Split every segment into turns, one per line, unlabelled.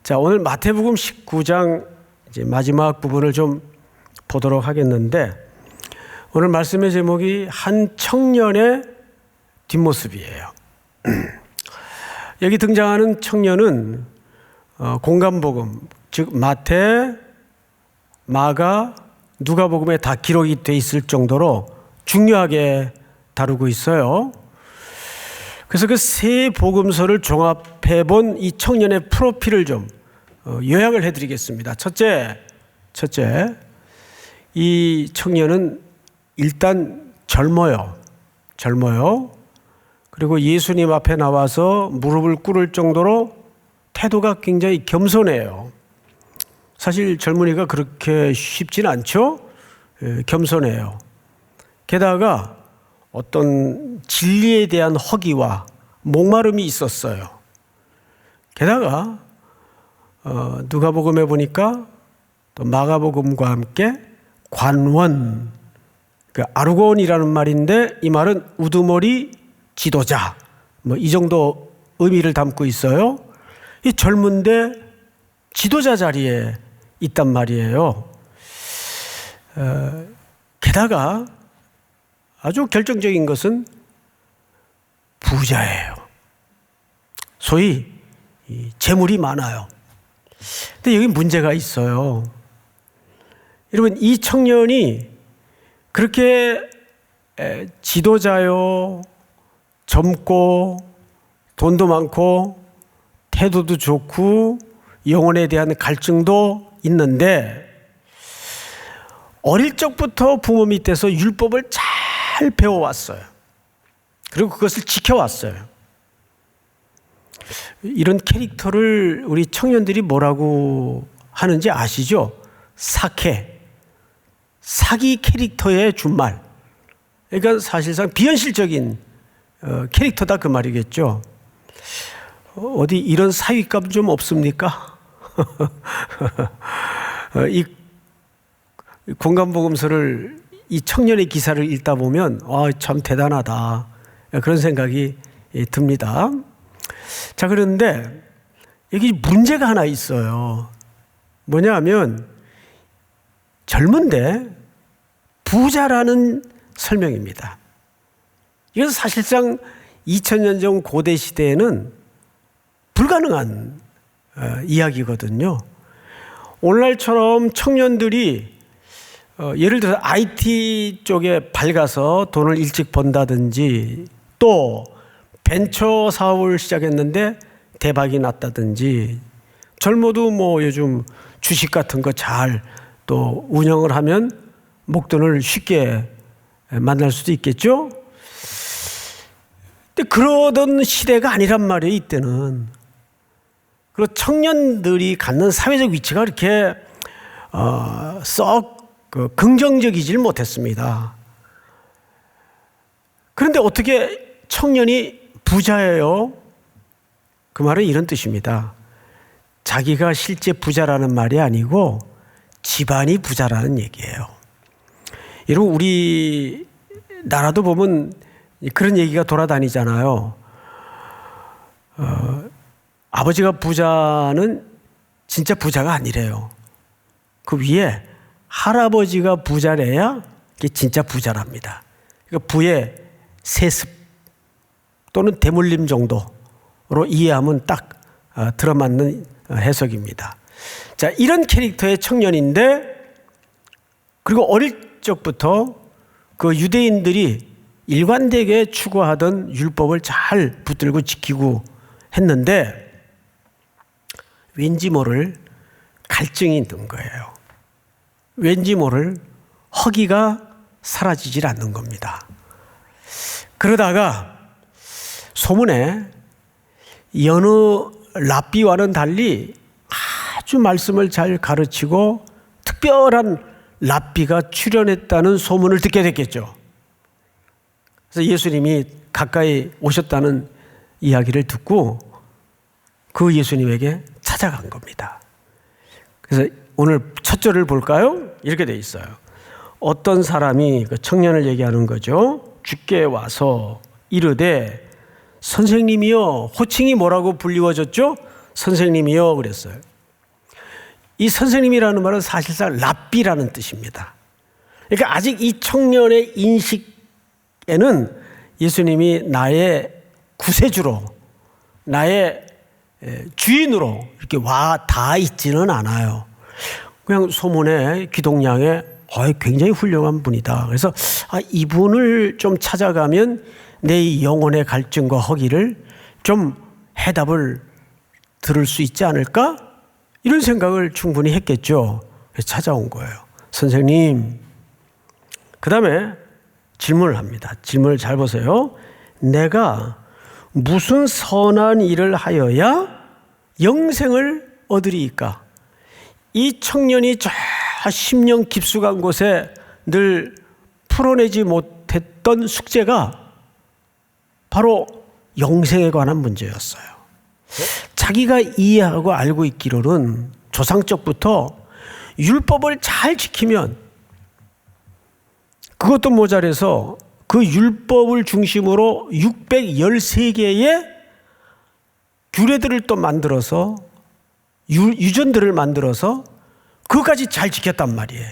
자, 오늘 마태복음 19장 이제 마지막 부분을 좀 보도록 하겠는데, 오늘 말씀의 제목이 한 청년의 뒷모습이에요. 여기 등장하는 청년은 공간복음, 즉 마태, 마가, 누가복음에 다 기록이 돼 있을 정도로 중요하게 다루고 있어요. 그래서 그 세 복음서를 종합해 본 이 청년의 프로필을 좀 요약을 해드리겠습니다. 첫째, 이 청년은 일단 젊어요. 그리고 예수님 앞에 나와서 무릎을 꿇을 정도로 태도가 굉장히 겸손해요. 사실 젊은이가 그렇게 쉽진 않죠? 겸손해요. 게다가 어떤 진리에 대한 허기와 목마름이 있었어요. 게다가 누가복음에 보니까 또 마가복음과 함께 관원, 그 아르곤이라는 말인데 이 말은 우두머리 지도자, 이 정도 의미를 담고 있어요. 이 젊은데 지도자 자리에 있단 말이에요. 게다가 아주 결정적인 것은 부자예요. 소위 재물이 많아요. 근데 여기 문제가 있어요. 여러분, 이 청년이 그렇게 지도자요, 젊고 돈도 많고 태도도 좋고 영혼에 대한 갈증도 있는데, 어릴 적부터 부모 밑에서 율법을 잘 배워왔어요. 그리고 그것을 지켜왔어요. 이런 캐릭터를 우리 청년들이 뭐라고 하는지 아시죠? 사기 캐릭터의 준말. 그러니까 사실상 비현실적인 캐릭터다 그 말이겠죠. 어디 이런 사위감 좀 없습니까? 이 공간복음서를, 이 청년의 기사를 읽다 보면 참 대단하다, 그런 생각이 듭니다. 자, 그런데 여기 문제가 하나 있어요. 뭐냐면 젊은데 부자라는 설명입니다. 이건 사실상 2000년 전 고대 시대에는 불가능한 이야기거든요. 오늘날처럼 청년들이 예를 들어서 IT 쪽에 밝아서 돈을 일찍 번다든지, 또 벤처 사업을 시작했는데 대박이 났다든지, 젊어도 요즘 주식 같은 거 잘 또 운영을 하면 목돈을 쉽게 만날 수도 있겠죠. 근데 그러던 시대가 아니란 말이에요, 이때는. 그리고 청년들이 갖는 사회적 위치가 그렇게 썩 긍정적이질 못했습니다. 그런데 어떻게 청년이 부자예요? 그 말은 이런 뜻입니다. 자기가 실제 부자라는 말이 아니고 집안이 부자라는 얘기예요. 여러분, 우리 나라도 보면 그런 얘기가 돌아다니잖아요. 아버지가 부자는 진짜 부자가 아니래요. 그 위에 할아버지가 부자래야 그게 진짜 부자랍니다. 그러니까 부의 세습 또는 대물림 정도로 이해하면 딱 들어맞는 해석입니다. 자, 이런 캐릭터의 청년인데, 그리고 어릴 적부터 그 유대인들이 일관되게 추구하던 율법을 잘 붙들고 지키고 했는데, 왠지 모를 갈증이 있는 거예요. 왠지 모를 허기가 사라지질 않는 겁니다. 그러다가 소문에 여느 랍비와는 달리 아주 말씀을 잘 가르치고 특별한 랍비가 출연했다는 소문을 듣게 됐겠죠. 그래서 예수님이 가까이 오셨다는 이야기를 듣고 그 예수님에게 찾아간 겁니다. 그래서 오늘 첫 절을 볼까요? 이렇게 돼 있어요. 어떤 사람이, 그 청년을 얘기하는 거죠, 주께 와서 이르되 선생님이여, 호칭이 뭐라고 불리워졌죠? 선생님이여 그랬어요. 이 선생님이라는 말은 사실상 랍비라는 뜻입니다. 그러니까 아직 이 청년의 인식에는 예수님이 나의 구세주로, 나의 주인으로 이렇게 와 닿아 있지는 않아요. 그냥 소문에 기동량에 굉장히 훌륭한 분이다. 그래서 이분을 좀 찾아가면 내 영혼의 갈증과 허기를 좀 해답을 들을 수 있지 않을까? 이런 생각을 충분히 했겠죠. 그래서 찾아온 거예요. 선생님, 그 다음에 질문을 합니다. 질문을 잘 보세요. 내가 무슨 선한 일을 하여야 영생을 얻으리이까? 이 청년이 저 10년 깊숙한 곳에 늘 풀어내지 못했던 숙제가 바로 영생에 관한 문제였어요. 자기가 이해하고 알고 있기로는 조상적부터 율법을 잘 지키면, 그것도 모자라서 그 율법을 중심으로 613개의 규례들을 또 만들어서 유전들을 만들어서 그것까지 잘 지켰단 말이에요.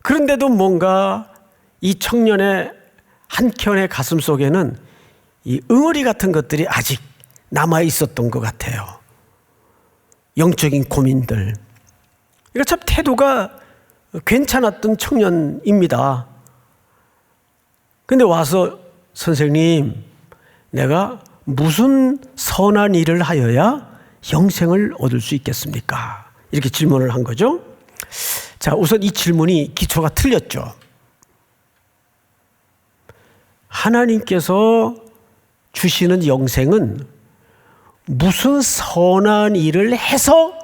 그런데도 뭔가 이 청년의 한켠의 가슴 속에는 이 응어리 같은 것들이 아직 남아 있었던 것 같아요. 영적인 고민들. 그러니까 참 태도가 괜찮았던 청년입니다. 근데 와서 선생님, 내가 무슨 선한 일을 하여야 영생을 얻을 수 있겠습니까? 이렇게 질문을 한 거죠. 자, 우선 이 질문이 기초가 틀렸죠. 하나님께서 주시는 영생은 무슨 선한 일을 해서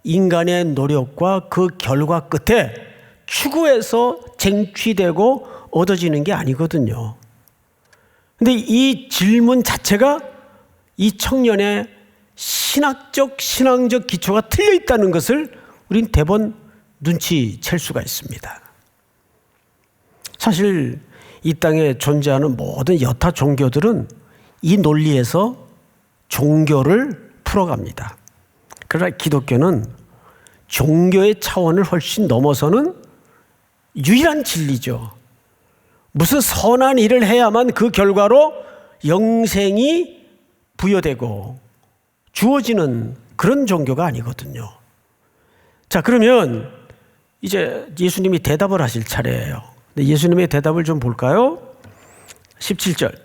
인간의 노력과 그 결과 끝에 추구해서 쟁취되고 얻어지는 게 아니거든요. 근데 이 질문 자체가 이 청년의 신앙적 기초가 틀려 있다는 것을 우린 대번 눈치챌 수가 있습니다. 사실 이 땅에 존재하는 모든 여타 종교들은 이 논리에서 종교를 풀어갑니다. 그러나 기독교는 종교의 차원을 훨씬 넘어서는 유일한 진리죠. 무슨 선한 일을 해야만 그 결과로 영생이 부여되고 주어지는 그런 종교가 아니거든요. 자, 그러면 이제 예수님이 대답을 하실 차례예요. 예수님의 대답을 좀 볼까요? 17절.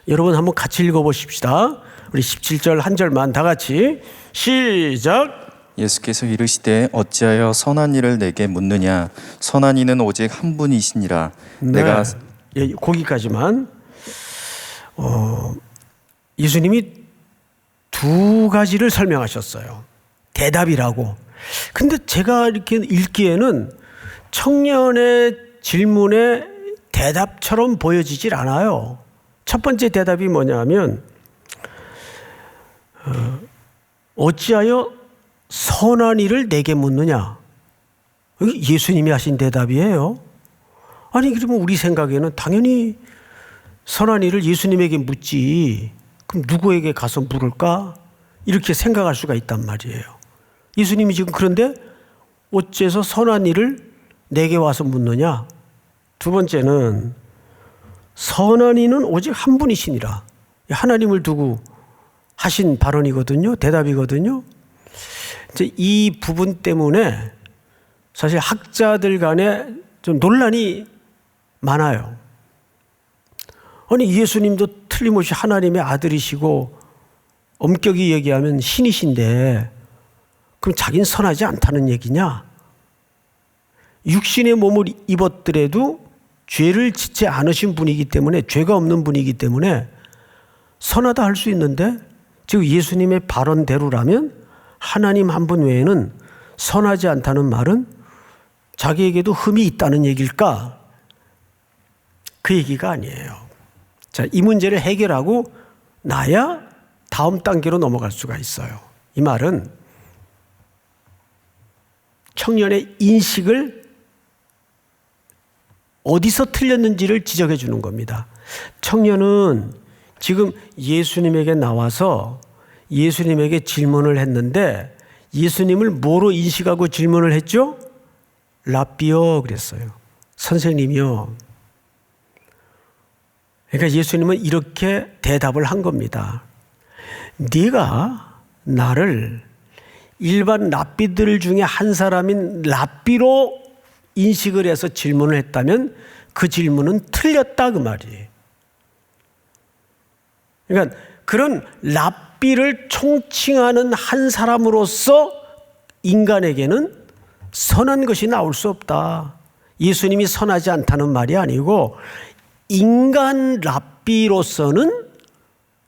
여러분 한번 같이 읽어보십시다. 우리 17절 한 절만 다 같이 시작.
예수께서 이르시되 어찌하여 선한 일을 내게 묻느냐? 선한 이는 오직 한 분이시니라.
네.
내가
거기까지만. 예수님이 두 가지를 설명하셨어요. 대답이라고. 근데 제가 이렇게 읽기에는 청년의 질문에 대답처럼 보여지질 않아요. 첫 번째 대답이 뭐냐면 어찌하여 선한 일을 내게 묻느냐? 예수님이 하신 대답이에요. 아니, 그러면 우리 생각에는 당연히 선한 일을 예수님에게 묻지, 그럼 누구에게 가서 물을까? 이렇게 생각할 수가 있단 말이에요. 예수님이 지금 그런데 어째서 선한 일을 내게 와서 묻느냐? 두 번째는 선한 이는 오직 한 분이시니라. 하나님을 두고 하신 발언이거든요. 대답이거든요. 이제 이 부분 때문에 사실 학자들 간에 좀 논란이 많아요. 아니, 예수님도 틀림없이 하나님의 아들이시고 엄격히 얘기하면 신이신데 그럼 자기는 선하지 않다는 얘기냐? 육신의 몸을 입었더라도 죄를 짓지 않으신 분이기 때문에, 죄가 없는 분이기 때문에 선하다 할 수 있는데, 즉 예수님의 발언대로라면 하나님 한 분 외에는 선하지 않다는 말은 자기에게도 흠이 있다는 얘기일까? 그 얘기가 아니에요. 자, 이 문제를 해결하고 나야 다음 단계로 넘어갈 수가 있어요. 이 말은 청년의 인식을 어디서 틀렸는지를 지적해 주는 겁니다. 청년은 지금 예수님에게 나와서 예수님에게 질문을 했는데 예수님을 뭐로 인식하고 질문을 했죠? 랍비여 그랬어요. 선생님이요. 그러니까 예수님은 이렇게 대답을 한 겁니다. 네가 나를 일반 랍비들 중에 한 사람인 랍비로 인식을 해서 질문을 했다면 그 질문은 틀렸다 그 말이에요. 그러니까 그런 랍비를 총칭하는 한 사람으로서 인간에게는 선한 것이 나올 수 없다. 예수님이 선하지 않다는 말이 아니고 인간 랍비로서는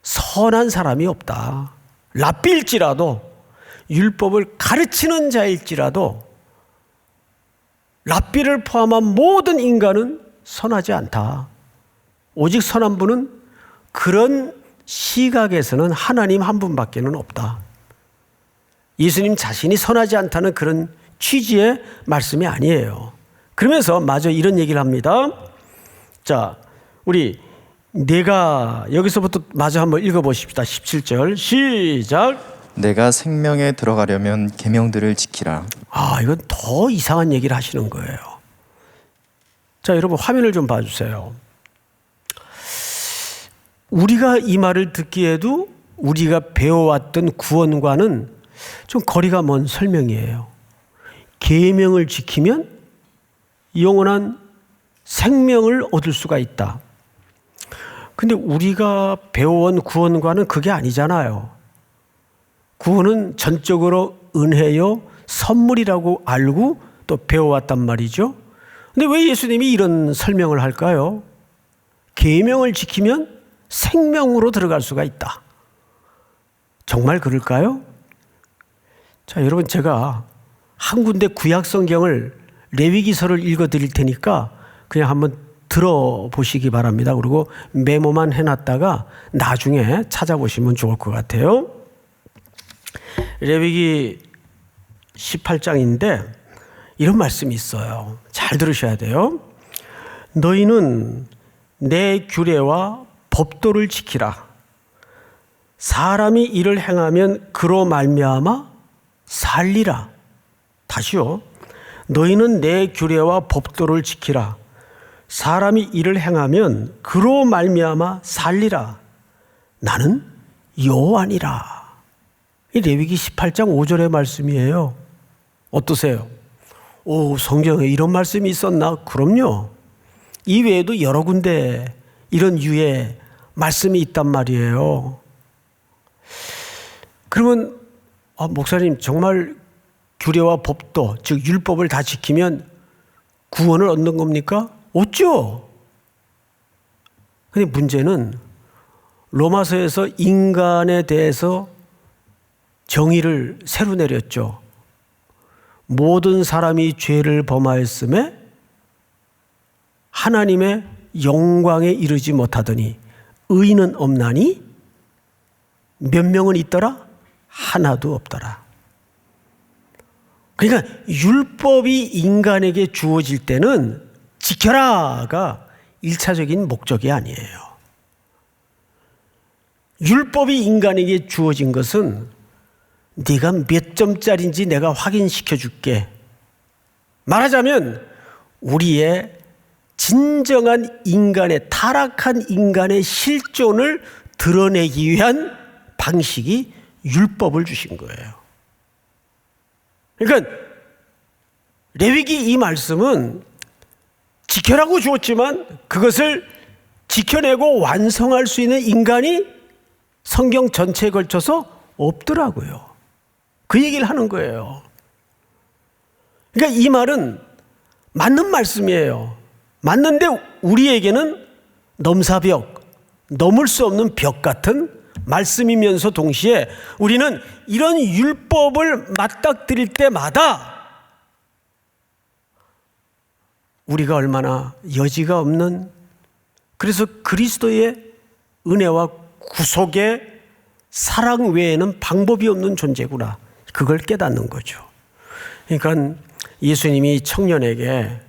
선한 사람이 없다. 랍비일지라도 율법을 가르치는 자일지라도 랍비를 포함한 모든 인간은 선하지 않다. 오직 선한 분은 그런 시각에서는 하나님 한 분밖에는 없다. 예수님 자신이 선하지 않다는 그런 취지의 말씀이 아니에요. 그러면서 마저 이런 얘기를 합니다. 자, 우리 내가 여기서부터 마저 한번 읽어보십시다. 17절 시작.
내가 생명에 들어가려면 계명들을 지키라.
이건 더 이상한 얘기를 하시는 거예요. 자, 여러분 화면을 좀 봐주세요. 우리가 이 말을 듣기에도 우리가 배워왔던 구원과는 좀 거리가 먼 설명이에요. 계명을 지키면 영원한 생명을 얻을 수가 있다. 근데 우리가 배워온 구원과는 그게 아니잖아요. 구원은 전적으로 은혜요, 선물이라고 알고 또 배워왔단 말이죠. 근데 왜 예수님이 이런 설명을 할까요? 계명을 지키면 생명으로 들어갈 수가 있다. 정말 그럴까요? 자, 여러분 제가 한 군데 구약 성경을 레위기서를 읽어 드릴 테니까 그냥 한번 들어보시기 바랍니다. 그리고 메모만 해놨다가 나중에 찾아보시면 좋을 것 같아요. 레위기 18장인데 이런 말씀이 있어요. 잘 들으셔야 돼요. 너희는 내 규례와 법도를 지키라. 사람이 이를 행하면 그로 말미암아 살리라. 다시요. 너희는 내 규례와 법도를 지키라. 사람이 이를 행하면 그로 말미암아 살리라. 나는 여호와니라. 이 레위기 18장 5절의 말씀이에요. 어떠세요? 성경에 이런 말씀이 있었나? 그럼요. 이 외에도 여러 군데 이런 유의 말씀이 있단 말이에요. 그러면 목사님 정말 규례와 법도 즉 율법을 다 지키면 구원을 얻는 겁니까? 얻죠. 근데 문제는 로마서에서 인간에 대해서 정의를 새로 내렸죠. 모든 사람이 죄를 범하였음에 하나님의 영광에 이르지 못하더니 의인은 없나니 몇 명은 있더라? 하나도 없더라. 그러니까 율법이 인간에게 주어질 때는 지켜라가 1차적인 목적이 아니에요. 율법이 인간에게 주어진 것은 네가 몇 점짜리인지 내가 확인시켜 줄게. 말하자면 우리의 진정한 인간의 타락한 인간의 실존을 드러내기 위한 방식이 율법을 주신 거예요. 그러니까 레위기 이 말씀은 지켜라고 주었지만 그것을 지켜내고 완성할 수 있는 인간이 성경 전체에 걸쳐서 없더라고요. 그 얘기를 하는 거예요. 그러니까 이 말은 맞는 말씀이에요. 맞는데 우리에게는 넘사벽, 넘을 수 없는 벽 같은 말씀이면서 동시에 우리는 이런 율법을 맞닥뜨릴 때마다 우리가 얼마나 여지가 없는, 그래서 그리스도의 은혜와 구속의 사랑 외에는 방법이 없는 존재구나, 그걸 깨닫는 거죠. 그러니까 예수님이 청년에게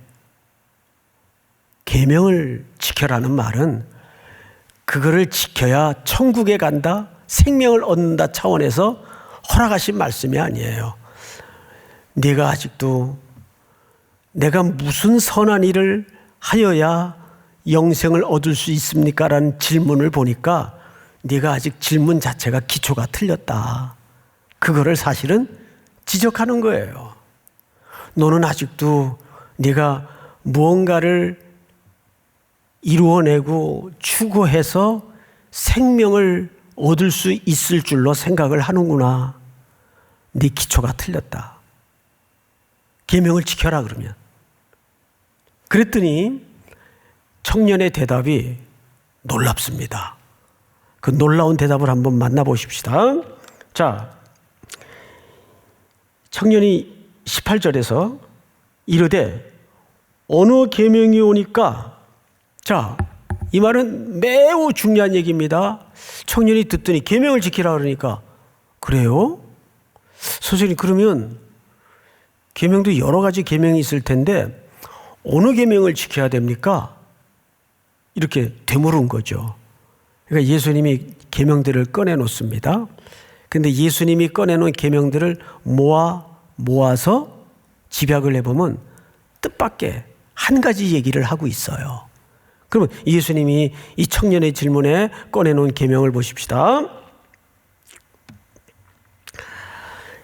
계명을 지켜라는 말은 그거를 지켜야 천국에 간다, 생명을 얻는다 차원에서 허락하신 말씀이 아니에요. 네가 아직도 내가 무슨 선한 일을 하여야 영생을 얻을 수 있습니까? 라는 질문을 보니까 네가 아직 질문 자체가 기초가 틀렸다. 그거를 사실은 지적하는 거예요. 너는 아직도 네가 무언가를 이루어내고 추구해서 생명을 얻을 수 있을 줄로 생각을 하는구나. 네 기초가 틀렸다. 계명을 지켜라 그러면. 그랬더니 청년의 대답이 놀랍습니다. 그 놀라운 대답을 한번 만나보십시다. 자, 청년이 18절에서 이르되 어느 계명이 오니까, 자, 이 말은 매우 중요한 얘기입니다. 청년이 듣더니 계명을 지키라 그러니까, 그래요? 선생님, 그러면 계명도 여러 가지 계명이 있을 텐데 어느 계명을 지켜야 됩니까? 이렇게 되물은 거죠. 그러니까 예수님이 계명들을 꺼내놓습니다. 근데 예수님이 꺼내놓은 계명들을 모아서 집약을 해보면 뜻밖의 한 가지 얘기를 하고 있어요. 그러면 예수님이 이 청년의 질문에 꺼내놓은 계명을 보십시다.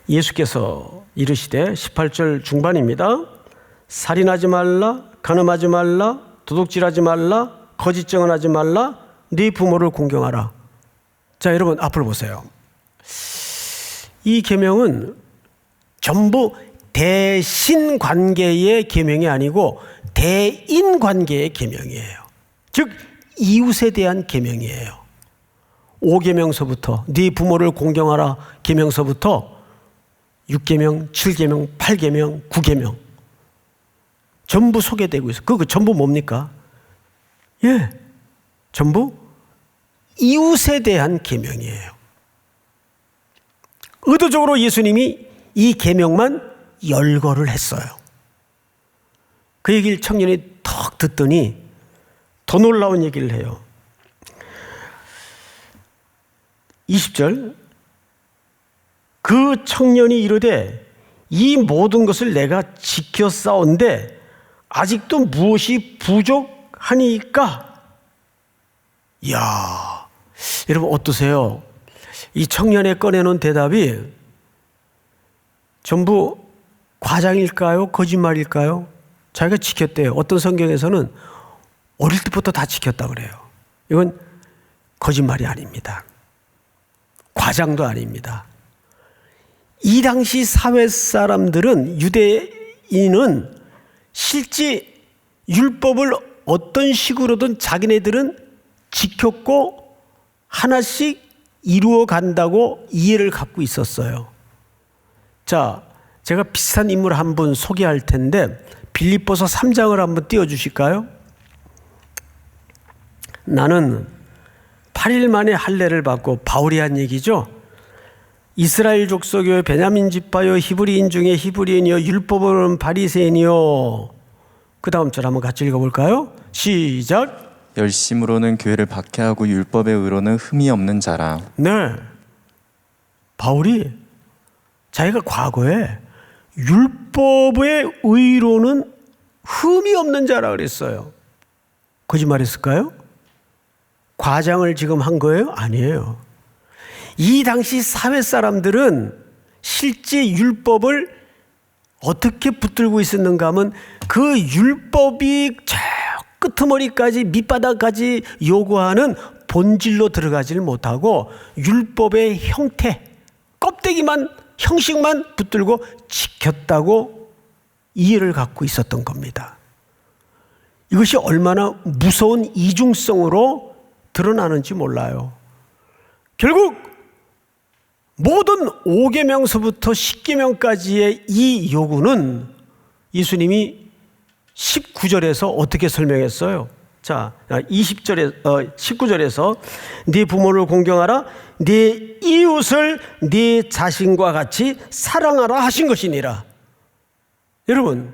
예수께서 이르시되 18절 중반입니다. 살인하지 말라, 간음하지 말라, 도둑질하지 말라, 거짓 증언하지 말라, 네 부모를 공경하라. 자, 여러분 앞을 보세요. 이 계명은 전부 대신 관계의 계명이 아니고 대인 관계의 계명이에요. 즉 이웃에 대한 계명이에요. 5계명서부터 네 부모를 공경하라 계명서부터 6계명, 7계명, 8계명, 9계명 전부 소개되고 있어요. 그거 전부 뭡니까? 예, 전부 이웃에 대한 계명이에요. 의도적으로 예수님이 이 계명만 열거를 했어요. 그 얘기를 청년이 턱 듣더니 더 놀라운 얘기를 해요. 20절, 그 청년이 이르되 이 모든 것을 내가 지켰사온데 아직도 무엇이 부족하니까? 이야, 여러분 어떠세요? 이 청년의 꺼내놓은 대답이 전부 과장일까요? 거짓말일까요? 자기가 지켰대요. 어떤 성경에서는 어릴 때부터 다 지켰다 그래요. 이건 거짓말이 아닙니다. 과장도 아닙니다. 이 당시 사회 사람들은, 유대인은 실제 율법을 어떤 식으로든 자기네들은 지켰고 하나씩 이루어 간다고 이해를 갖고 있었어요. 자, 제가 비슷한 인물 한 분 소개할 텐데 빌립보서 3장을 한번 띄워주실까요? 나는 8일 만에 할례를 받고, 바울이 한 얘기죠. 이스라엘 족속이요 베냐민 지파요 히브리인 중에 히브리인이요 율법으로는 바리새인이요. 그 다음 절 한번 같이 읽어볼까요? 시작.
열심으로는 교회를 박해하고 율법의 의로는 흠이 없는 자라.
네, 바울이 자기가 과거에 율법의 의로는 흠이 없는 자라 그랬어요. 거짓말했을까요? 과장을 지금 한 거예요? 아니에요. 이 당시 사회 사람들은 실제 율법을 어떻게 붙들고 있었는가 하면 그 율법이 저 끄트머리까지 밑바닥까지 요구하는 본질로 들어가지를 못하고 율법의 형태, 껍데기만, 형식만 붙들고 지켰다고 이해를 갖고 있었던 겁니다. 이것이 얼마나 무서운 이중성으로 드러나는지 몰라요. 결국 모든 5계명서부터 10계명까지의 이 요구는 예수님이 19절에서 어떻게 설명했어요? 자, 19절에서 네 부모를 공경하라, 네 이웃을 네 자신과 같이 사랑하라 하신 것이니라. 여러분,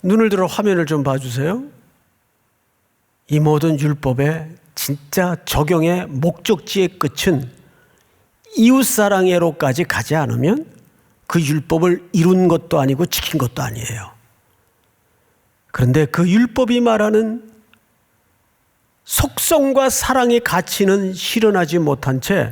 눈을 들어 화면을 좀 봐주세요. 이 모든 율법의 진짜 적용의 목적지의 끝은 이웃사랑애로까지 가지 않으면 그 율법을 이룬 것도 아니고 지킨 것도 아니에요. 그런데 그 율법이 말하는 속성과 사랑의 가치는 실현하지 못한 채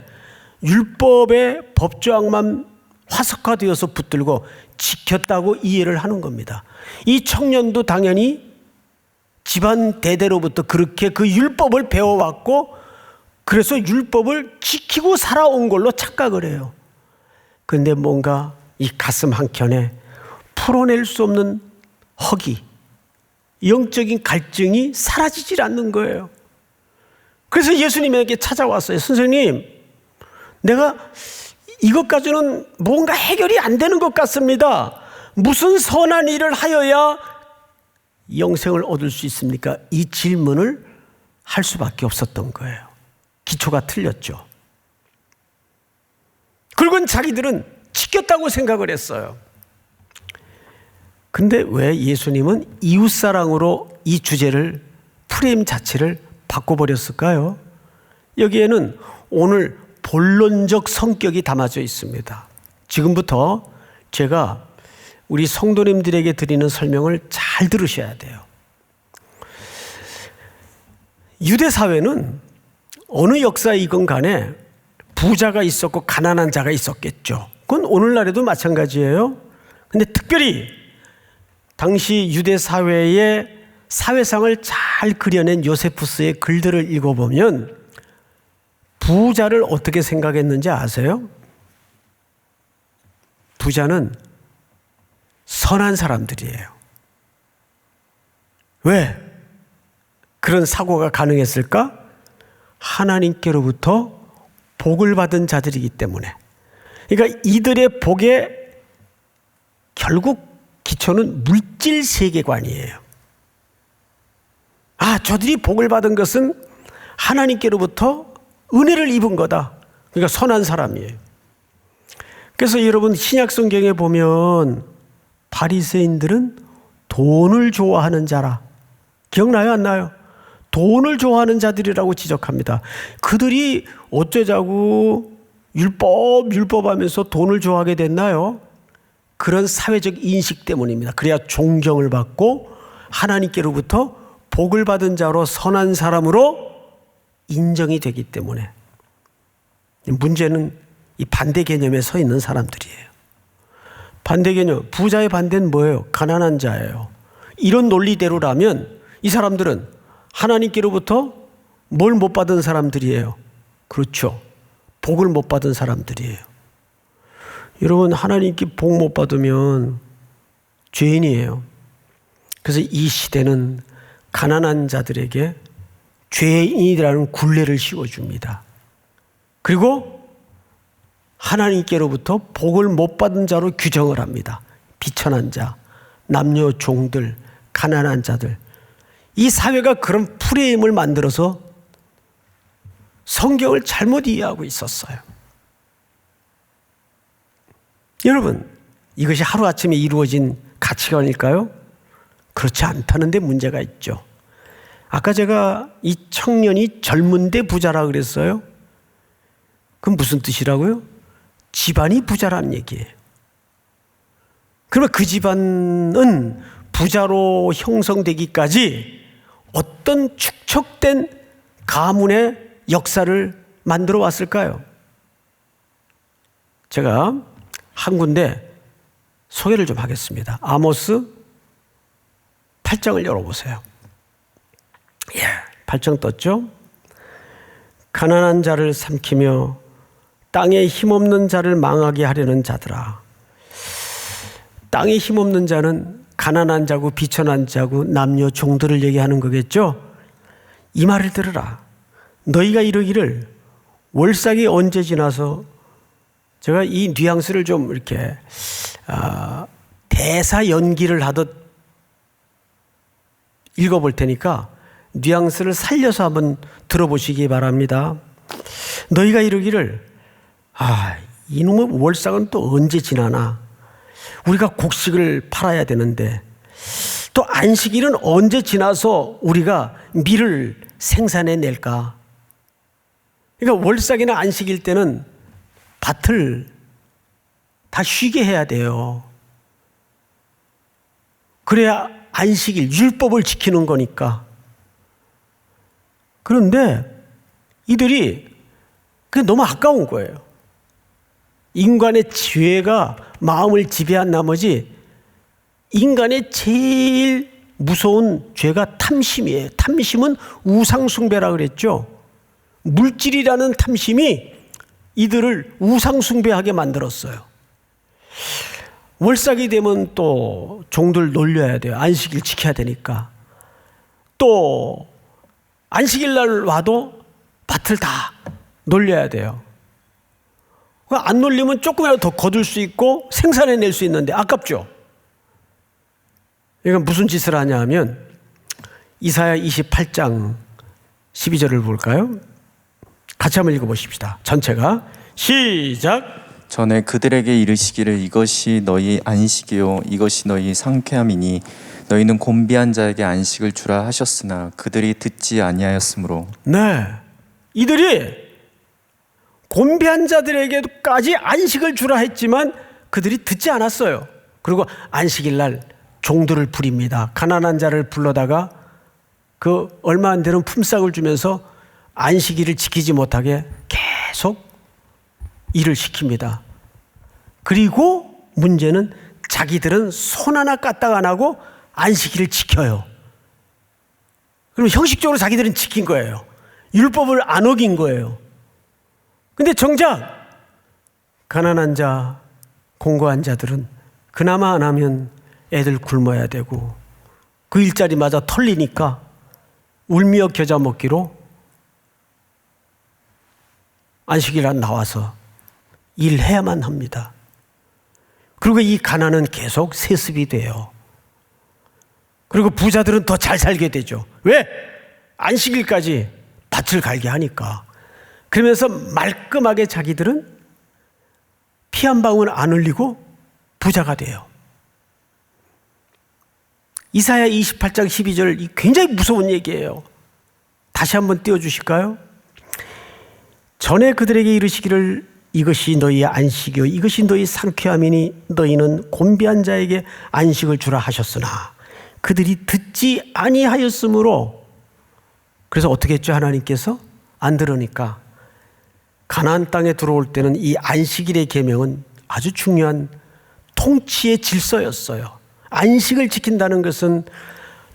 율법의 법조항만 화석화되어서 붙들고 지켰다고 이해를 하는 겁니다. 이 청년도 당연히 집안 대대로부터 그렇게 그 율법을 배워왔고 그래서 율법을 지키고 살아온 걸로 착각을 해요. 그런데 뭔가 이 가슴 한켠에 풀어낼 수 없는 허기, 영적인 갈증이 사라지질 않는 거예요. 그래서 예수님에게 찾아왔어요. 선생님, 내가 이것 가지고는 뭔가 해결이 안 되는 것 같습니다. 무슨 선한 일을 하여야 영생을 얻을 수 있습니까? 이 질문을 할 수밖에 없었던 거예요. 기초가 틀렸죠. 그리고 자기들은 지켰다고 생각을 했어요. 근데 왜 예수님은 이웃사랑으로 이 주제를, 프레임 자체를 바꿔버렸을까요? 여기에는 오늘 본론적 성격이 담아져 있습니다. 지금부터 제가 우리 성도님들에게 드리는 설명을 잘 들으셔야 돼요. 유대 사회는 어느 역사이건 간에 부자가 있었고 가난한 자가 있었겠죠. 그건 오늘날에도 마찬가지예요. 근데 특별히 당시 유대 사회의 사회상을 잘 그려낸 요세푸스의 글들을 읽어보면 부자를 어떻게 생각했는지 아세요? 부자는 선한 사람들이에요. 왜 그런 사고가 가능했을까? 하나님께로부터 복을 받은 자들이기 때문에. 그러니까 이들의 복의 결국 기초는 물질 세계관이에요. 아, 저들이 복을 받은 것은 하나님께로부터 은혜를 입은 거다. 그러니까 선한 사람이에요. 그래서 여러분 신약 성경에 보면 바리새인들은 돈을 좋아하는 자라. 기억나요, 안 나요? 돈을 좋아하는 자들이라고 지적합니다. 그들이 어쩌자고 율법 하면서 돈을 좋아하게 됐나요? 그런 사회적 인식 때문입니다. 그래야 존경을 받고 하나님께로부터 복을 받은 자로 선한 사람으로 인정이 되기 때문에. 문제는 이 반대 개념에 서 있는 사람들이에요. 반대 개념, 부자의 반대는 뭐예요? 가난한 자예요. 이런 논리대로라면 이 사람들은 하나님께로부터 뭘 못 받은 사람들이에요? 그렇죠. 복을 못 받은 사람들이에요. 여러분, 하나님께 복 못 받으면 죄인이에요. 그래서 이 시대는 가난한 자들에게 죄인이라는 굴레를 씌워줍니다. 그리고 하나님께로부터 복을 못 받은 자로 규정을 합니다. 비천한 자, 남녀 종들, 가난한 자들. 이 사회가 그런 프레임을 만들어서 성경을 잘못 이해하고 있었어요. 여러분, 이것이 하루아침에 이루어진 가치관일까요? 그렇지 않다는 데 문제가 있죠. 아까 제가 이 청년이 젊은데 부자라 그랬어요. 그럼 무슨 뜻이라고요? 집안이 부자라는 얘기예요. 그러면 그 집안은 부자로 형성되기까지 어떤 축적된 가문의 역사를 만들어 왔을까요? 제가 한 군데 소개를 좀 하겠습니다. 아모스 8장을 열어보세요. 8장 떴죠? 가난한 자를 삼키며 땅에 힘없는 자를 망하게 하려는 자들아. 땅에 힘없는 자는 가난한 자고 비천한 자고 남녀 종들을 얘기하는 거겠죠? 이 말을 들으라. 너희가 이르기를 월삭이 언제 지나서, 제가 이 뉘앙스를 좀 이렇게 대사 연기를 하듯 읽어볼 테니까 뉘앙스를 살려서 한번 들어보시기 바랍니다. 너희가 이르기를 이놈의 월삭은 또 언제 지나나? 우리가 곡식을 팔아야 되는데 또 안식일은 언제 지나서 우리가 밀을 생산해낼까? 그러니까 월삭이나 안식일 때는 밭을 다 쉬게 해야 돼요. 그래야 안식일, 율법을 지키는 거니까. 그런데 이들이 그게 너무 아까운 거예요. 인간의 죄가 마음을 지배한 나머지 인간의 제일 무서운 죄가 탐심이에요. 탐심은 우상숭배라 그랬죠. 물질이라는 탐심이 이들을 우상숭배하게 만들었어요. 월삭이 되면 또 종들 놀려야 돼요. 안식일 지켜야 되니까. 또 안식일 날 와도 밭을 다 놀려야 돼요. 안 놀리면 조금이라도 더 거둘 수 있고 생산해낼 수 있는데 아깝죠. 이건 무슨 짓을 하냐 하면 이사야 28장 12절을 볼까요? 같이 한번 읽어보십시다. 전체가 시작.
전에 그들에게 이르시기를 이것이 너희 안식이요 이것이 너희 상쾌함이니 너희는 곤비한 자에게 안식을 주라 하셨으나 그들이 듣지 아니하였으므로.
네, 이들이 곤비한 자들에게까지 안식을 주라 했지만 그들이 듣지 않았어요. 그리고 안식일 날 종들을 부립니다. 가난한 자를 불러다가 그 얼마 안 되는 품삯을 주면서 안식일을 지키지 못하게 계속 일을 시킵니다. 그리고 문제는 자기들은 손 하나 까딱 안 하고 안식일을 지켜요. 그럼 형식적으로 자기들은 지킨 거예요. 율법을 안 어긴 거예요. 근데 정작 가난한 자, 공고한 자들은 그나마 안 하면 애들 굶어야 되고 그 일자리마저 털리니까 울며 겨자 먹기로 안식일 날 나와서 일해야만 합니다. 그리고 이 가난은 계속 세습이 돼요. 그리고 부자들은 더 잘 살게 되죠. 왜? 안식일까지 밭을 갈게 하니까. 그러면서 말끔하게 자기들은 피 한 방울 안 흘리고 부자가 돼요. 이사야 28장 12절 이 굉장히 무서운 얘기예요. 다시 한번 띄워주실까요? 전에 그들에게 이르시기를 이것이 너희의 안식이요 이것이 너희 상쾌함이니 너희는 곤비한 자에게 안식을 주라 하셨으나 그들이 듣지 아니하였으므로. 그래서 어떻게 했죠? 하나님께서 안 들으니까 가나안 땅에 들어올 때는 이 안식일의 계명은 아주 중요한 통치의 질서였어요. 안식을 지킨다는 것은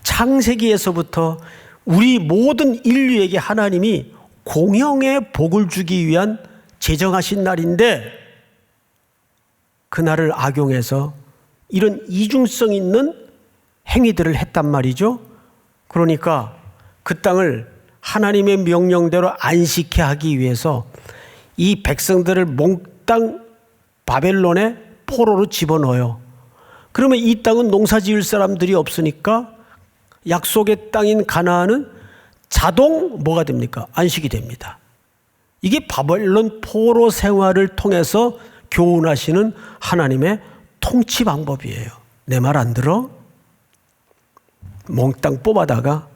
창세기에서부터 우리 모든 인류에게 하나님이 공영의 복을 주기 위한 제정하신 날인데 그날을 악용해서 이런 이중성 있는 행위들을 했단 말이죠. 그러니까 그 땅을 하나님의 명령대로 안식케 하기 위해서 이 백성들을 몽땅 바벨론의 포로로 집어넣어요. 그러면 이 땅은 농사 지을 사람들이 없으니까 약속의 땅인 가나안은 자동 뭐가 됩니까? 안식이 됩니다. 이게 바벨론 포로 생활을 통해서 교훈하시는 하나님의 통치 방법이에요. 내 말 안 들어? 몽땅 뽑아다가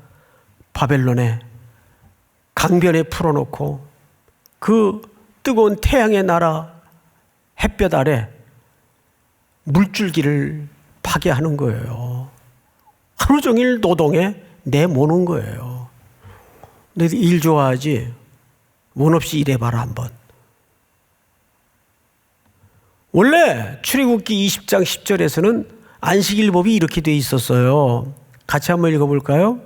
바벨론의 강변에 풀어놓고 그 뜨거운 태양의 나라 햇볕 아래 물줄기를 파괴하는 거예요. 하루 종일 노동에 내모는 거예요. 너희들 일 좋아하지? 원 없이 일해봐라 한번. 원래 출애굽기 20장 10절에서는 안식일법이 이렇게 돼 있었어요. 같이 한번 읽어볼까요?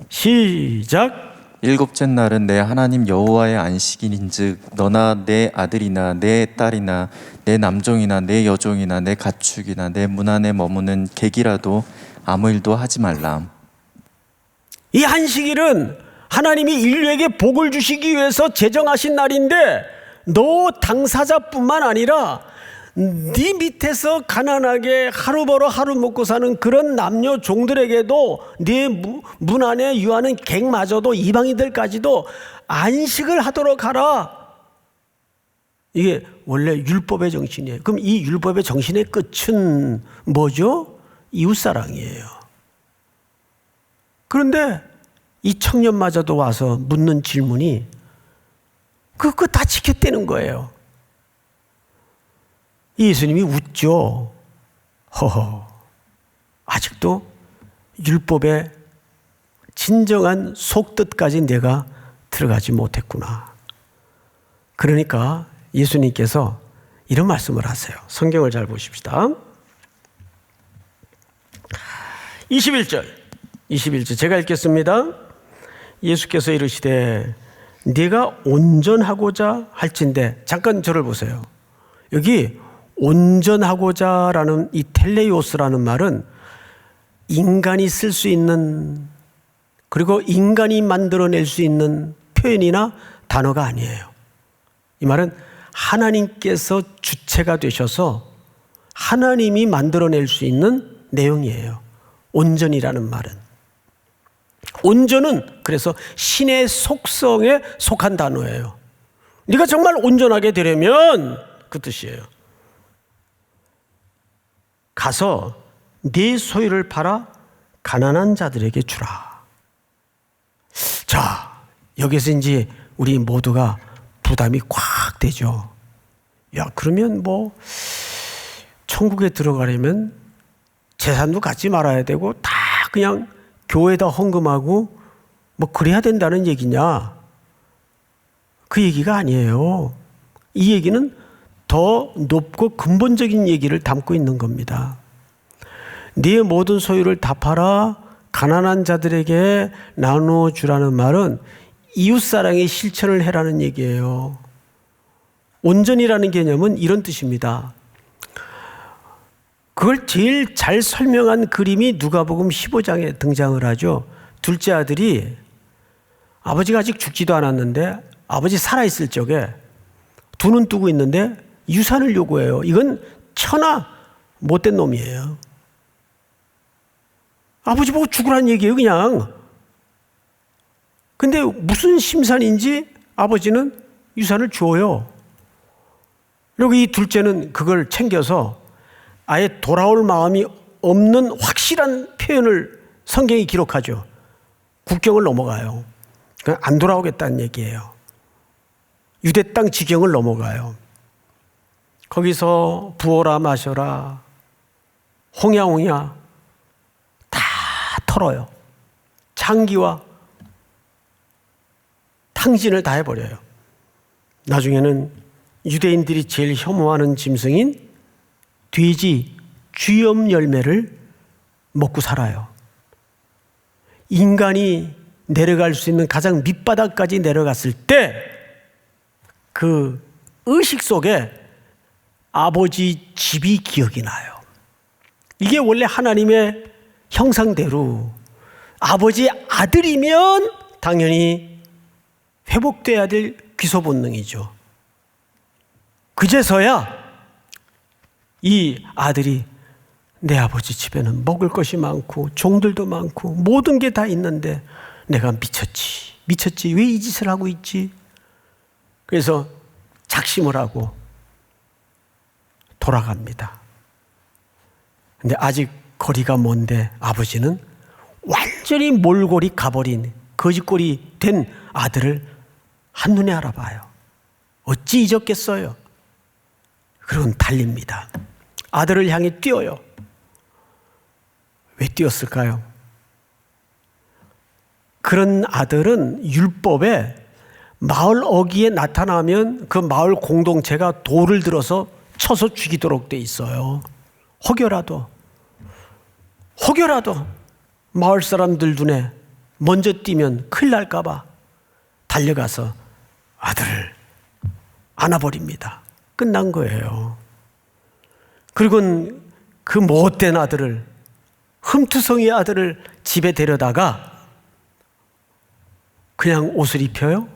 시작.
일곱째 날은 내 하나님 여호와의 안식일인즉 너나 내 아들이나 내 딸이나 내 남종이나 내 여종이나 내 가축이나 내 문 안에 머무는 객이라도 아무 일도 하지 말라.
이 안식일은 하나님이 인류에게 복을 주시기 위해서 제정하신 날인데 너 당사자뿐만 아니라 네 밑에서 가난하게 하루 벌어 하루 먹고 사는 그런 남녀 종들에게도 네 문 안에 유하는 객마저도 이방인들까지도 안식을 하도록 하라. 이게 원래 율법의 정신이에요. 그럼 이 율법의 정신의 끝은 뭐죠? 이웃사랑이에요. 그런데 이 청년마저도 와서 묻는 질문이 그거 다 지켰다는 거예요. 예수님이 웃죠. 허허, 아직도 율법의 진정한 속뜻까지 내가 들어가지 못했구나. 그러니까 예수님께서 이런 말씀을 하세요. 성경을 잘 보십시다. 21절 제가 읽겠습니다. 예수께서 이르시되 네가 온전하고자 할진대. 잠깐 저를 보세요. 여기 온전하고자 라는 이 텔레이오스라는 말은 인간이 쓸 수 있는, 그리고 인간이 만들어낼 수 있는 표현이나 단어가 아니에요. 이 말은 하나님께서 주체가 되셔서 하나님이 만들어낼 수 있는 내용이에요. 온전이라는 말은. 온전은 그래서 신의 속성에 속한 단어예요. 네가 정말 온전하게 되려면 그 뜻이에요. 가서 네 소유를 팔아 가난한 자들에게 주라. 자, 여기서 이제 우리 모두가 부담이 꽉 되죠. 야, 그러면 뭐 천국에 들어가려면 재산도 갖지 말아야 되고 다 그냥 교회에다 헌금하고 뭐 그래야 된다는 얘기냐? 그 얘기가 아니에요. 이 얘기는 더 높고 근본적인 얘기를 담고 있는 겁니다. 네 모든 소유를 다 팔아 가난한 자들에게 나누어 주라는 말은 이웃사랑의 실천을 해라는 얘기예요. 온전이라는 개념은 이런 뜻입니다. 그걸 제일 잘 설명한 그림이 누가복음 15장에 등장을 하죠. 둘째 아들이 아버지가 아직 죽지도 않았는데 아버지 살아있을 적에 두 눈 뜨고 있는데 유산을 요구해요. 이건 천하 못된 놈이에요. 아버지 보고 죽으라는 얘기예요, 그냥. 근데 무슨 심산인지 아버지는 유산을 줘요. 그리고 이 둘째는 그걸 챙겨서 아예 돌아올 마음이 없는 확실한 표현을 성경이 기록하죠. 국경을 넘어가요. 그냥 안 돌아오겠다는 얘기예요. 유대 땅 지경을 넘어가요. 거기서 부어라 마셔라 홍야홍야 다 털어요. 장기와 탕진을 다 해버려요. 나중에는 유대인들이 제일 혐오하는 짐승인 돼지 쥐염 열매를 먹고 살아요. 인간이 내려갈 수 있는 가장 밑바닥까지 내려갔을 때 그 의식 속에 아버지 집이 기억이 나요. 이게 원래 하나님의 형상대로 아버지 아들이면 당연히 회복돼야 될 귀소 본능이죠. 그제서야 이 아들이 내 아버지 집에는 먹을 것이 많고 종들도 많고 모든 게 다 있는데 내가 미쳤지 왜 이 짓을 하고 있지? 그래서 작심을 하고 돌아갑니다. 근데 아직 거리가 먼데 아버지는 완전히 몰골이 가버린 거짓골이 된 아들을 한눈에 알아봐요. 어찌 잊었겠어요? 그리고는 달립니다. 아들을 향해 뛰어요. 왜 뛰었을까요? 그런 아들은 율법에 마을 어귀에 나타나면 그 마을 공동체가 돌을 들어서 쳐서 죽이도록 돼 있어요. 혹여라도 마을 사람들 눈에 먼저 뛰면 큰일 날까 봐 달려가서 아들을 안아버립니다. 끝난 거예요. 그리고는 그 못된 아들을, 흠투성이의 아들을 집에 데려다가 그냥 옷을 입혀요?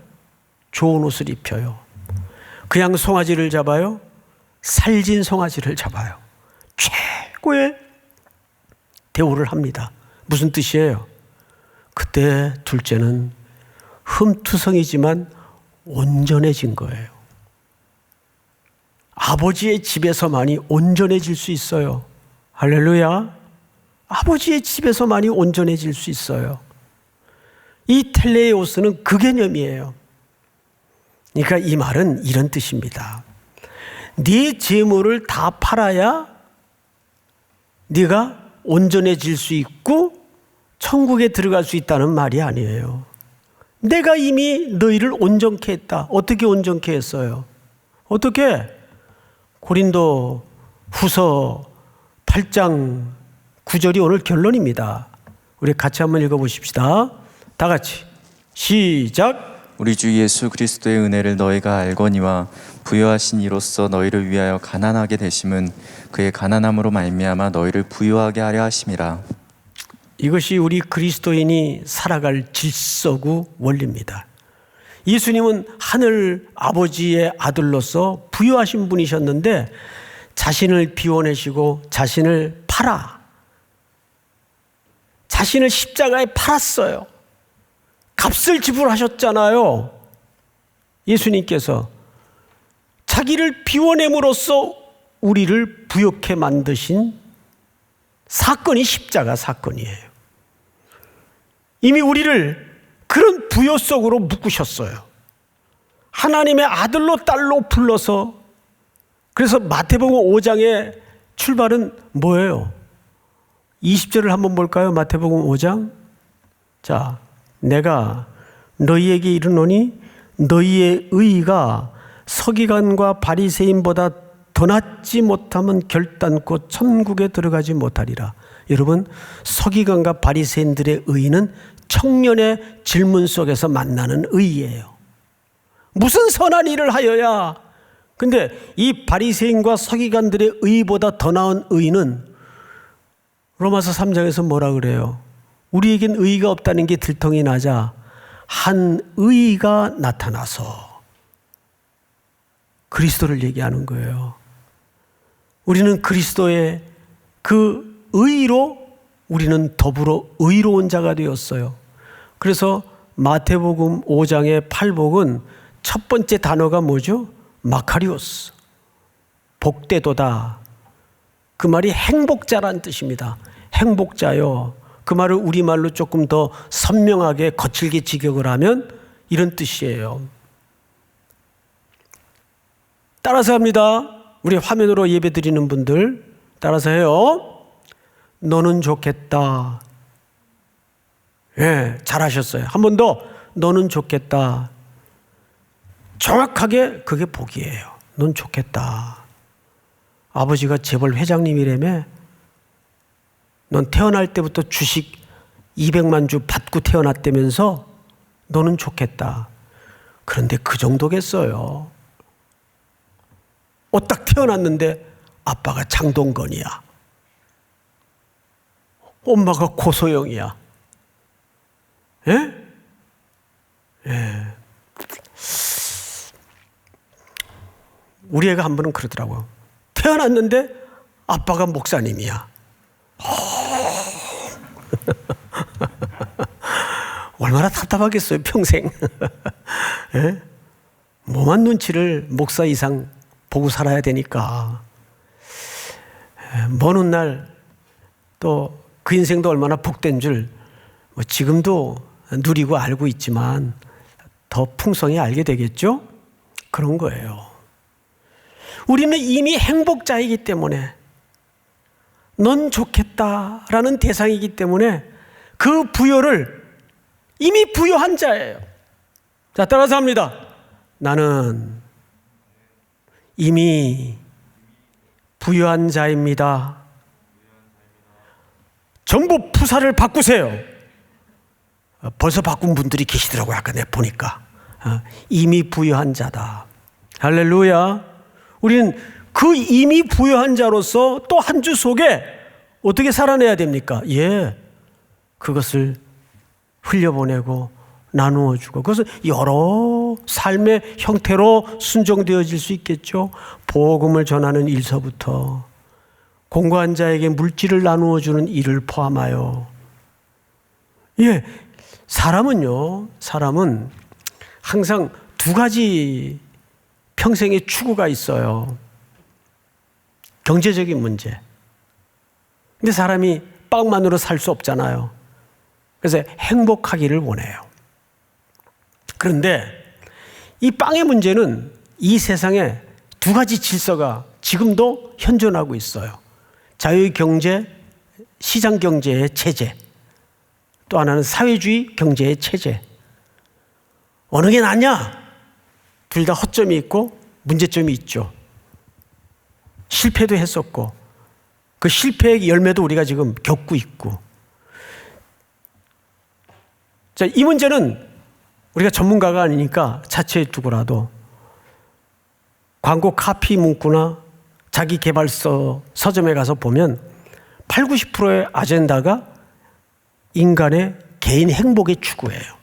좋은 옷을 입혀요. 그냥 송아지를 잡아요? 살진 송아지를 잡아요. 최고의 대우를 합니다. 무슨 뜻이에요? 그때 둘째는 흠투성이지만 온전해진 거예요. 아버지의 집에서만이 온전해질 수 있어요. 할렐루야. 아버지의 집에서만이 온전해질 수 있어요. 이 텔레오스는 그 개념이에요. 그러니까 이 말은 이런 뜻입니다. 네 재물을 다 팔아야 네가 온전해질 수 있고 천국에 들어갈 수 있다는 말이 아니에요. 내가 이미 너희를 온전케 했다. 어떻게 온전케 했어요? 어떻게? 고린도 후서 8장 9절이 오늘 결론입니다. 우리 같이 한번 읽어보십시다. 다 같이 시작.
우리 주 예수 그리스도의 은혜를 너희가 알거니와 부요하신 이로써 너희를 위하여 가난하게 되심은 그의 가난함으로 말미암아 너희를 부요하게 하려 하심이라.
이것이 우리 그리스도인이 살아갈 질서구 원리입니다. 예수님은 하늘 아버지의 아들로서 부요하신 분이셨는데 자신을 비워내시고 자신을 자신을 십자가에 팔았어요. 값을 지불하셨잖아요. 예수님께서 자기를 비워냄으로써 우리를 부욕해 만드신 사건이 십자가 사건이에요. 이미 우리를 그런 부요 속으로 묶으셨어요. 하나님의 아들로 딸로 불러서, 그래서 마태복음 5장의 출발은 뭐예요? 20절을 한번 볼까요? 마태복음 5장. 자, 내가 너희에게 이르노니 너희의 의의가 서기관과 바리새인보다 더 낫지 못하면 결단코 천국에 들어가지 못하리라. 여러분, 서기관과 바리새인들의 의의는 청년의 질문 속에서 만나는 의의예요. 무슨 선한 일을 하여야. 근데 이 바리새인과 서기관들의 의의보다 더 나은 의의는 로마서 3장에서 뭐라 그래요? 우리에겐 의의가 없다는 게 들통이 나자 한 의의가 나타나서 그리스도를 얘기하는 거예요. 우리는 그리스도의 그 의의로 우리는 더불어 의로운 자가 되었어요. 그래서 마태복음 5장의 팔복은 첫 번째 단어가 뭐죠? 마카리오스. 복되도다. 그 말이 행복자란 뜻입니다. 행복자요. 그 말을 우리말로 조금 더 선명하게 거칠게 직역을 하면 이런 뜻이에요. 따라서 합니다. 우리 화면으로 예배 드리는 분들 따라서 해요. 너는 좋겠다. 예, 잘하셨어요. 한 번 더. 너는 좋겠다. 정확하게 그게 복이에요. 넌 좋겠다. 아버지가 재벌 회장님이라며 넌 태어날 때부터 주식 200만 주 받고 태어났다면서 너는 좋겠다. 그런데 그 정도겠어요. 딱 태어났는데 아빠가 장동건이야. 엄마가 고소영이야. 예? 예. 우리 애가 한 번은 그러더라고요. 태어났는데 아빠가 목사님이야. 얼마나 답답하겠어요, 평생. 예? 뭐만 눈치를 목사 이상 보고 살아야 되니까. 먼 훗날 또 그 인생도 얼마나 복된 줄 지금도 누리고 알고 있지만 더 풍성히 알게 되겠죠? 그런 거예요. 우리는 이미 행복자이기 때문에 넌 좋겠다라는 대상이기 때문에 그 부여를 이미 부여한 자예요. 자, 따라서 합니다. 나는 이미 부여한 자입니다. 전부 푸사를 바꾸세요. 벌써 바꾼 분들이 계시더라고요. 아까 내가 보니까. 이미 부여한 자다. 할렐루야. 우리는 그 이미 부여한 자로서 또 한 주 속에 어떻게 살아내야 됩니까? 예. 그것을 흘려보내고 나누어주고 그것은 여러 삶의 형태로 순종되어질 수 있겠죠. 복음을 전하는 일서부터 공고한 자에게 물질을 나누어주는 일을 포함하여. 예. 사람은 항상 두 가지 평생의 추구가 있어요. 경제적인 문제. 근데 사람이 빵만으로 살 수 없잖아요. 그래서 행복하기를 원해요. 그런데 이 빵의 문제는 이 세상에 두 가지 질서가 지금도 현존하고 있어요. 자유경제, 시장경제의 체제, 또 하나는 사회주의 경제의 체제. 어느 게 낫냐? 둘 다 허점이 있고 문제점이 있죠. 실패도 했었고 그 실패의 열매도 우리가 지금 겪고 있고. 자, 이 문제는 우리가 전문가가 아니니까 차치해 두고라도 광고 카피 문구나 자기 개발서 서점에 가서 보면 8, 90%의 아젠다가 인간의 개인 행복의 추구예요.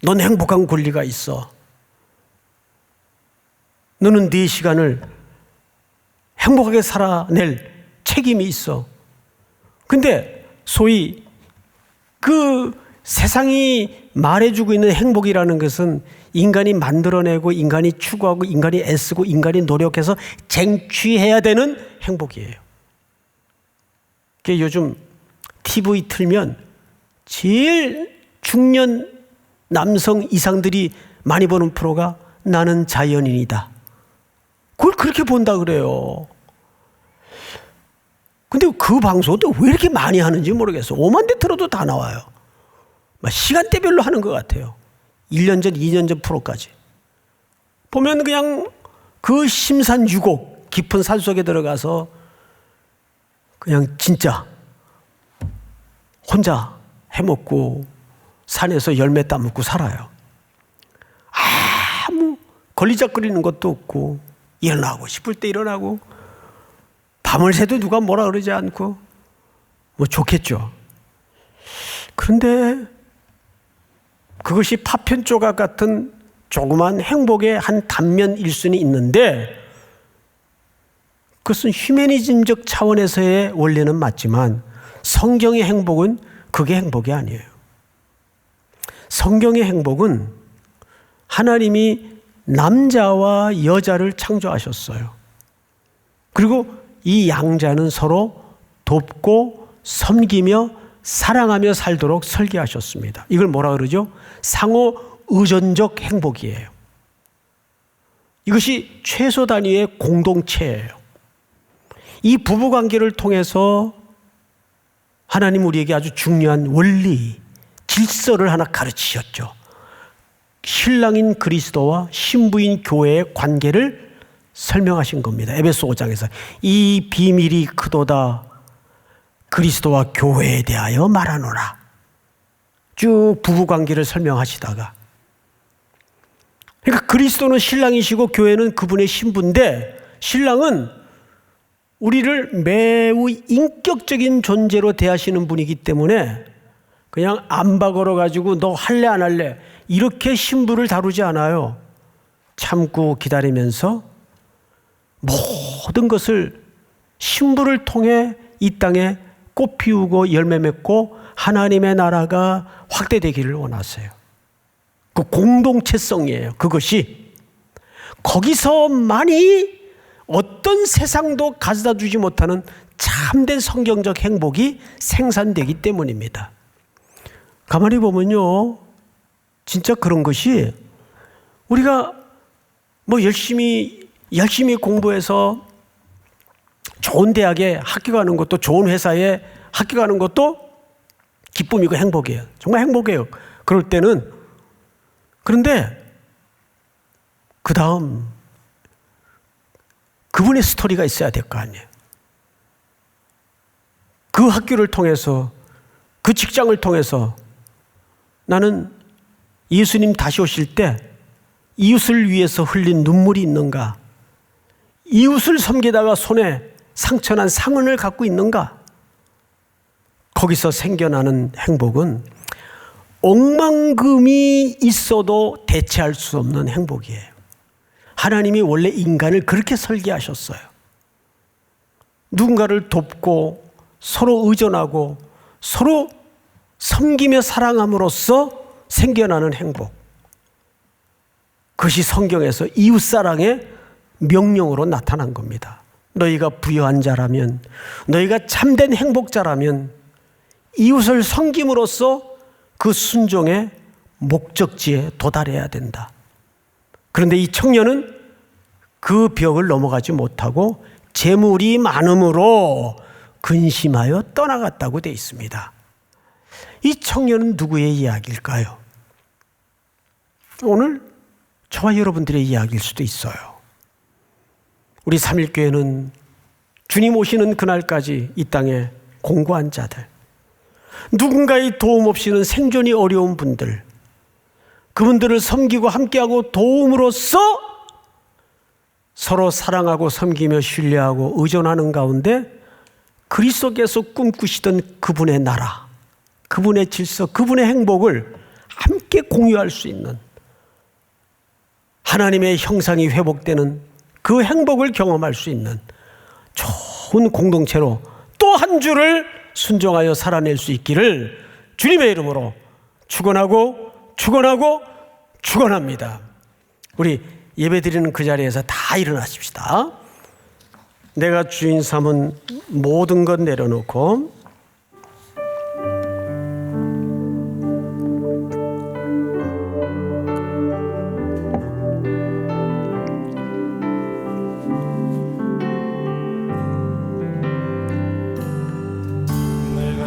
넌 행복한 권리가 있어. 너는 네 시간을 행복하게 살아낼 책임이 있어. 근데 소위 그 세상이 말해주고 있는 행복이라는 것은 인간이 만들어내고 인간이 추구하고 인간이 애쓰고 인간이 노력해서 쟁취해야 되는 행복이에요. 그게 요즘 TV 틀면 제일 중년 남성 이상들이 많이 보는 프로가 나는 자연인이다. 그걸 그렇게 본다 그래요. 근데 그 방송도 왜 이렇게 많이 하는지 모르겠어. 5만 대 틀어도 다 나와요. 시간대별로 하는 것 같아요. 1년 전, 2년 전 프로까지. 보면 그냥 그 심산유곡, 깊은 산속에 들어가서 그냥 진짜 혼자 해먹고 산에서 열매 따먹고 살아요. 아무 걸리적거리는 것도 없고 일어나고 싶을 때 일어나고 밤을 새도 누가 뭐라 그러지 않고 뭐 좋겠죠. 그런데 그것이 파편 조각 같은 조그만 행복의 한 단면일 수는 있는데 그것은 휴머니즘적 차원에서의 원리는 맞지만 성경의 행복은 그게 행복이 아니에요. 성경의 행복은 하나님이 남자와 여자를 창조하셨어요. 그리고 이 양자는 서로 돕고 섬기며 사랑하며 살도록 설계하셨습니다. 이걸 뭐라 그러죠? 상호 의존적 행복이에요. 이것이 최소 단위의 공동체예요. 이 부부관계를 통해서 하나님 우리에게 아주 중요한 원리, 질서를 하나 가르치셨죠. 신랑인 그리스도와 신부인 교회의 관계를 설명하신 겁니다. 에베소 5장에서 이 비밀이 크도다 그리스도와 교회에 대하여 말하노라. 쭉 부부관계를 설명하시다가 그러니까 그리스도는 신랑이시고 교회는 그분의 신부인데 신랑은 우리를 매우 인격적인 존재로 대하시는 분이기 때문에 그냥 안바 걸어가지고 너 할래 안 할래 이렇게 신부를 다루지 않아요. 참고 기다리면서 모든 것을 신부를 통해 이 땅에 꽃 피우고 열매 맺고 하나님의 나라가 확대되기를 원하세요. 그 공동체성이에요. 그것이 거기서만이 어떤 세상도 가져다 주지 못하는 참된 성경적 행복이 생산되기 때문입니다. 가만히 보면요, 진짜 그런 것이 우리가 뭐 열심히 공부해서 좋은 대학에 합격하는 것도 좋은 회사에 합격하는 것도 기쁨이고 행복이에요. 정말 행복해요. 그럴 때는. 그런데 그 다음 그분의 스토리가 있어야 될 거 아니에요. 그 학교를 통해서 그 직장을 통해서 나는 예수님 다시 오실 때 이웃을 위해서 흘린 눈물이 있는가? 이웃을 섬기다가 손에 상처난 상흔을 갖고 있는가? 거기서 생겨나는 행복은 억만금이 있어도 대체할 수 없는 행복이에요. 하나님이 원래 인간을 그렇게 설계하셨어요. 누군가를 돕고 서로 의존하고 서로 섬기며 사랑함으로써 생겨나는 행복. 그것이 성경에서 이웃사랑의 명령으로 나타난 겁니다. 너희가 부유한 자라면, 너희가 참된 행복자라면 이웃을 섬김으로써 그 순종의 목적지에 도달해야 된다. 그런데 이 청년은 그 벽을 넘어가지 못하고 재물이 많음으로 근심하여 떠나갔다고 되어 있습니다. 이 청년은 누구의 이야기일까요? 오늘 저와 여러분들의 이야기일 수도 있어요. 우리 삼일교회는 주님 오시는 그날까지 이 땅에 공고한 자들, 누군가의 도움 없이는 생존이 어려운 분들, 그분들을 섬기고 함께하고 도움으로써 서로 사랑하고 섬기며 신뢰하고 의존하는 가운데 그리스도께서 꿈꾸시던 그분의 나라, 그분의 질서, 그분의 행복을 함께 공유할 수 있는, 하나님의 형상이 회복되는 그 행복을 경험할 수 있는 좋은 공동체로 또 한 주를 순종하여 살아낼 수 있기를 주님의 이름으로 축원하고 축원합니다. 우리 예배드리는 그 자리에서 다 일어나십시다. 내가 주인 삼은 모든 것 내려놓고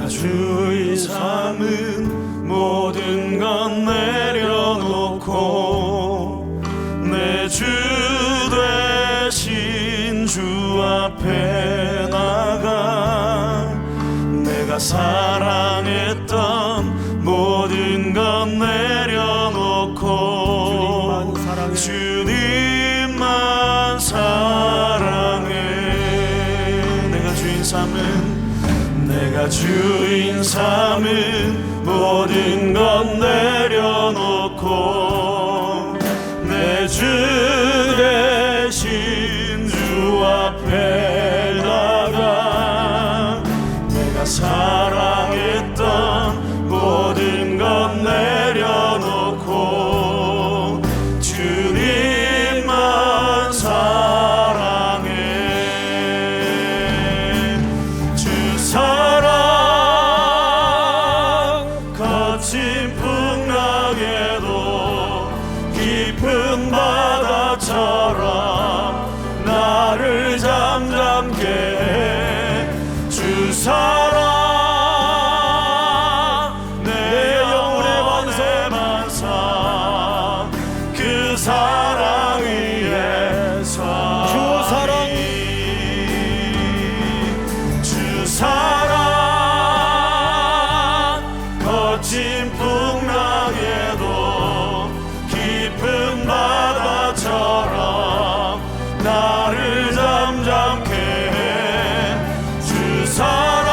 주의 삶은 모든 것 내려놓고 내 주 되신 주 앞에 나가 내가 사랑했던 모든 것 내려놓고 주님만 사랑해. 내가 주인 삼은 모든 것 내려놓고 내 주 대신 주 앞에 나가 내가 사랑했던 모든 것 내려놓고 주님만 사랑해. 주 사랑 거친 풍랑에도 깊은 바다처럼 나를 잠잠케 해. 주 사랑 내 영혼의 반사 그 사랑 위에서 주 사랑 거친 풍랑에도 깊은 바다처럼 나를 잠잠케 해. 주 사랑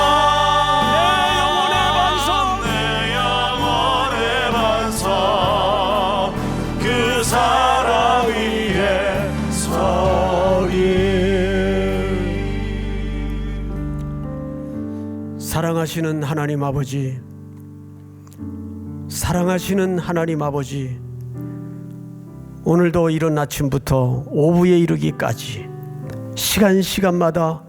내 영혼의 반석 그 사랑 위에 서리.
사랑하시는 하나님 아버지, 사랑하시는 하나님 아버지, 오늘도 이른 아침부터 오후에 이르기까지 시간마다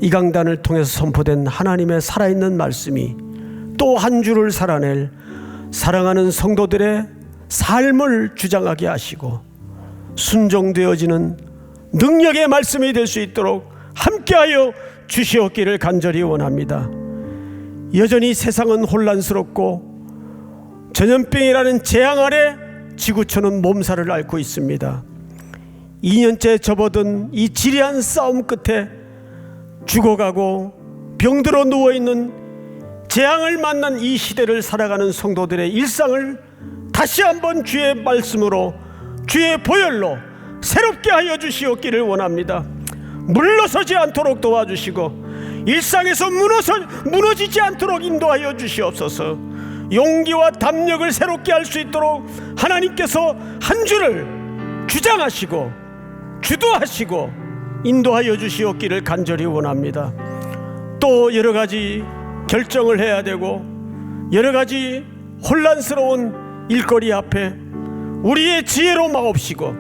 이 강단을 통해서 선포된 하나님의 살아있는 말씀이 또 한 주를 살아낼 사랑하는 성도들의 삶을 주장하게 하시고 순종되어지는 능력의 말씀이 될 수 있도록 함께하여 주시옵기를 간절히 원합니다. 여전히 세상은 혼란스럽고 전염병이라는 재앙 아래 지구촌은 몸살을 앓고 있습니다. 2년째 접어든 이 지리한 싸움 끝에 죽어가고 병들어 누워있는 재앙을 만난 이 시대를 살아가는 성도들의 일상을 다시 한번 주의 말씀으로 주의 보혈로 새롭게 하여 주시옵기를 원합니다. 물러서지 않도록 도와주시고 일상에서 무너지지 않도록 인도하여 주시옵소서. 용기와 담력을 새롭게 할 수 있도록 하나님께서 한 주를 주장하시고 주도하시고 인도하여 주시옵기를 간절히 원합니다. 또 여러 가지 결정을 해야 되고 여러 가지 혼란스러운 일거리 앞에 우리의 지혜로 마옵시고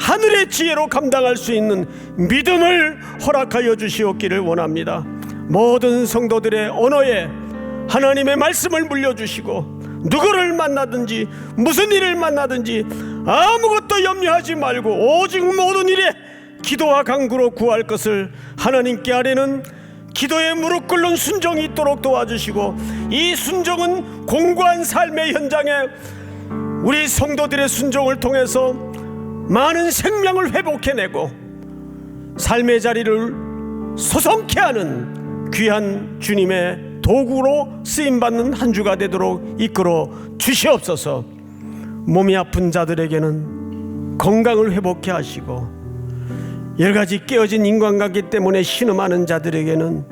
하늘의 지혜로 감당할 수 있는 믿음을 허락하여 주시옵기를 원합니다. 모든 성도들의 언어에 하나님의 말씀을 물려주시고 누구를 만나든지 무슨 일을 만나든지 아무것도 염려하지 말고 오직 모든 일에 기도와 간구로 구할 것을 하나님께 아뢰는 기도에 무릎 꿇는 순종이 있도록 도와주시고, 이 순종은 공고한 삶의 현장에 우리 성도들의 순종을 통해서 많은 생명을 회복해내고 삶의 자리를 소성케 하는 귀한 주님의 도구로 쓰임받는 한 주가 되도록 이끌어 주시옵소서. 몸이 아픈 자들에게는 건강을 회복케 하시고, 여러가지 깨어진 인간관계 때문에 신음하는 자들에게는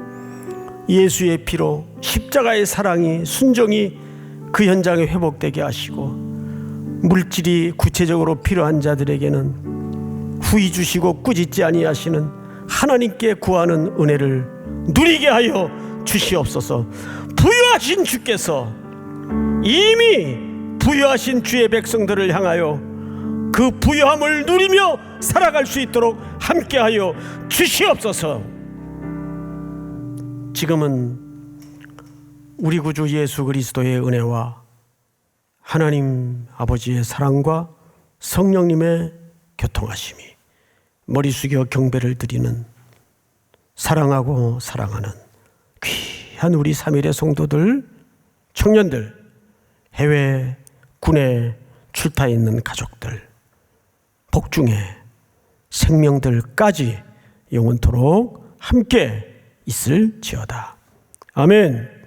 예수의 피로 십자가의 사랑이, 순종이 그 현장에 회복되게 하시고, 물질이 구체적으로 필요한 자들에게는 후히 주시고 꾸짖지 아니하시는 하나님께 구하는 은혜를 누리게 하여 주시옵소서. 부유하신 주께서 이미 부유하신 주의 백성들을 향하여 그 부유함을 누리며 살아갈 수 있도록 함께하여 주시옵소서. 지금은 우리 구주 예수 그리스도의 은혜와 하나님 아버지의 사랑과 성령님의 교통하심이, 머리 숙여 경배를 드리는 사랑하고 사랑하는 귀한 우리 3일의 성도들, 청년들, 해외 군에 출타해 있는 가족들, 복중의 생명들까지 영원토록 함께 있을지어다. 아멘.